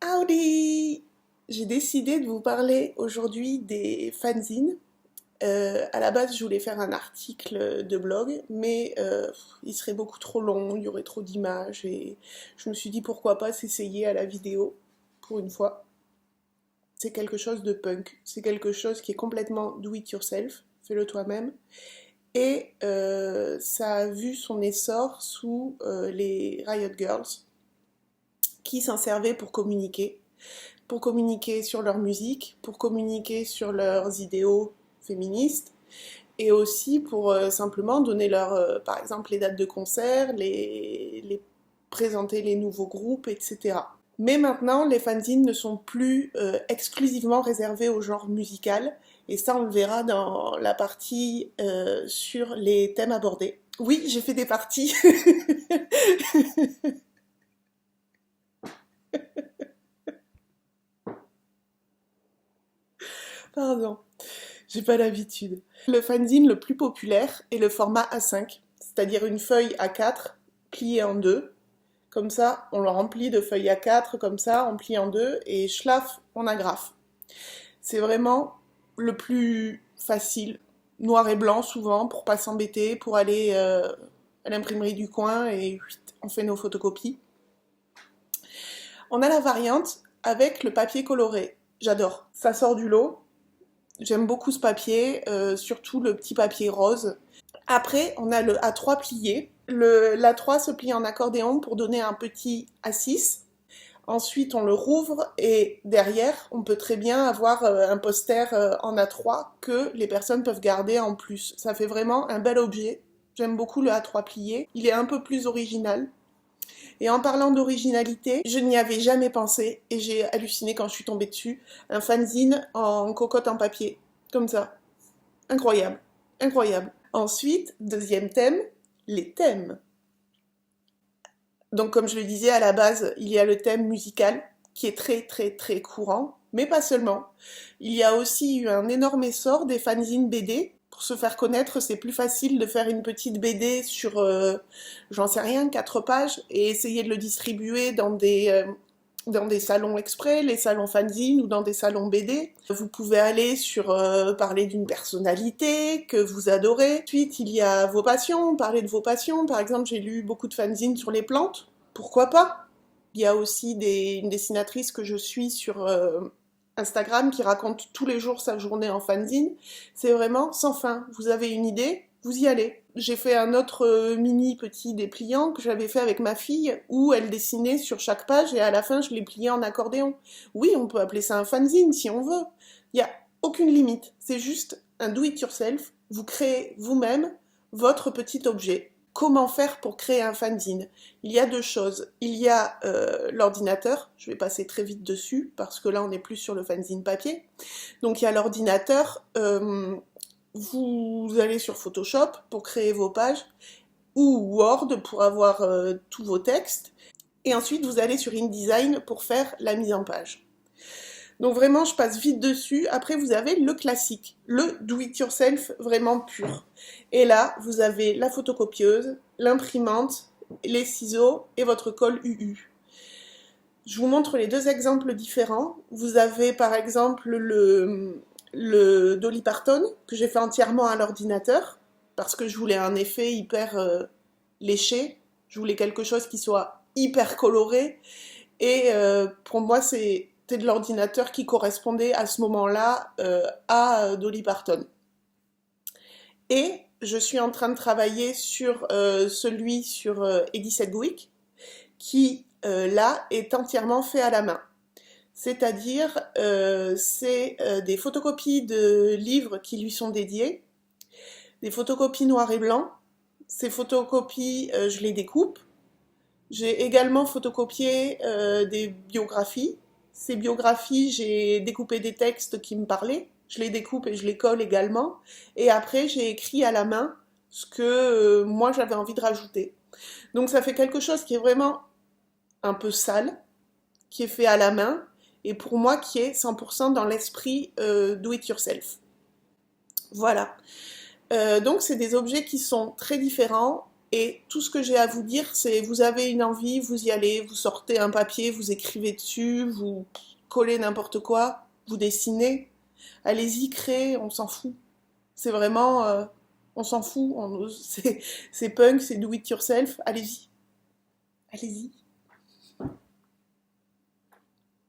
Howdy! J'ai décidé de vous parler aujourd'hui des fanzines. À la base, je voulais faire un article de blog, mais il serait beaucoup trop long, il y aurait trop d'images, et je me suis dit pourquoi pas s'essayer à la vidéo, pour une fois. C'est quelque chose de punk, c'est quelque chose qui est complètement do it yourself, fais-le toi-même, et ça a vu son essor sous les Riot Girls, qui s'en servaient pour communiquer sur leur musique, pour communiquer sur leurs idéaux féministes, et aussi pour simplement donner par exemple, les dates de concert, présenter les nouveaux groupes, etc. Mais maintenant, les fanzines ne sont plus exclusivement réservés au genre musical, et ça on le verra dans la partie sur les thèmes abordés. Oui, j'ai fait des parties. Pardon. J'ai pas l'habitude. Le fanzine le plus populaire est le format A5, c'est-à-dire une feuille A4 pliée en deux. Comme ça, on le remplit de feuilles A4, comme ça, on plie en deux, et schlaf, on agrafe. C'est vraiment le plus facile, noir et blanc souvent, pour pas s'embêter, pour aller à l'imprimerie du coin, et on fait nos photocopies. On a la variante avec le papier coloré. J'adore. Ça sort du lot. J'aime beaucoup ce papier, surtout le petit papier rose. Après, on a le A3 plié. L'A3 se plie en accordéon pour donner un petit A6. Ensuite, on le rouvre et derrière, on peut très bien avoir un poster en A3 que les personnes peuvent garder en plus. Ça fait vraiment un bel objet. J'aime beaucoup le A3 plié. Il est un peu plus original. Et en parlant d'originalité, je n'y avais jamais pensé et j'ai halluciné quand je suis tombée dessus. Un fanzine en cocotte en papier, comme ça. Incroyable, incroyable. Ensuite, deuxième thème, les thèmes. Donc comme je le disais à la base, il y a le thème musical qui est très très très courant, mais pas seulement. Il y a aussi eu un énorme essor des fanzines BD. Pour se faire connaître, c'est plus facile de faire une petite BD sur, j'en sais rien, 4 pages, et essayer de le distribuer dans des salons exprès, les salons fanzine ou dans des salons BD. Vous pouvez aller sur parler d'une personnalité que vous adorez. Ensuite, il y a vos passions, parler de vos passions. Par exemple, j'ai lu beaucoup de fanzines sur les plantes. Pourquoi pas? Il y a aussi une dessinatrice que je suis sur Instagram qui raconte tous les jours sa journée en fanzine. C'est vraiment sans fin. Vous avez une idée, vous y allez. J'ai fait un autre mini petit dépliant que j'avais fait avec ma fille où elle dessinait sur chaque page et à la fin je l'ai plié en accordéon. Oui, on peut appeler ça un fanzine si on veut. Il n'y a aucune limite. C'est juste un do it yourself. Vous créez vous-même votre petit objet. Comment faire pour créer un fanzine? Il y a deux choses. Il y a l'ordinateur, je vais passer très vite dessus parce que là on est plus sur le fanzine papier. Donc il y a l'ordinateur, vous allez sur Photoshop pour créer vos pages ou Word pour avoir tous vos textes et ensuite vous allez sur InDesign pour faire la mise en page. Donc vraiment, je passe vite dessus. Après, vous avez le classique, le do-it-yourself vraiment pur. Et là, vous avez la photocopieuse, l'imprimante, les ciseaux et votre colle UU. Je vous montre les deux exemples différents. Vous avez par exemple le Dolly Parton, que j'ai fait entièrement à l'ordinateur, parce que je voulais un effet hyper léché. Je voulais quelque chose qui soit hyper coloré. Et pour moi, c'était de l'ordinateur qui correspondait à ce moment-là à Dolly Parton. Et je suis en train de travailler sur celui sur Eddie Sedgwick, qui là est entièrement fait à la main. C'est-à-dire, c'est des photocopies de livres qui lui sont dédiés, des photocopies noir et blanc. Ces photocopies, je les découpe. J'ai également photocopié des biographies. Ces biographies, j'ai découpé des textes qui me parlaient. Je les découpe et je les colle également. Et après, j'ai écrit à la main ce que moi j'avais envie de rajouter. Donc ça fait quelque chose qui est vraiment un peu sale, qui est fait à la main, et pour moi qui est 100% dans l'esprit do it yourself. Voilà. Donc c'est des objets qui sont très différents. Et tout ce que j'ai à vous dire, c'est vous avez une envie, vous y allez, vous sortez un papier, vous écrivez dessus, vous collez n'importe quoi, vous dessinez. Allez-y, créez, on s'en fout. C'est vraiment, on s'en fout. C'est punk, c'est do it yourself. Allez-y, allez-y.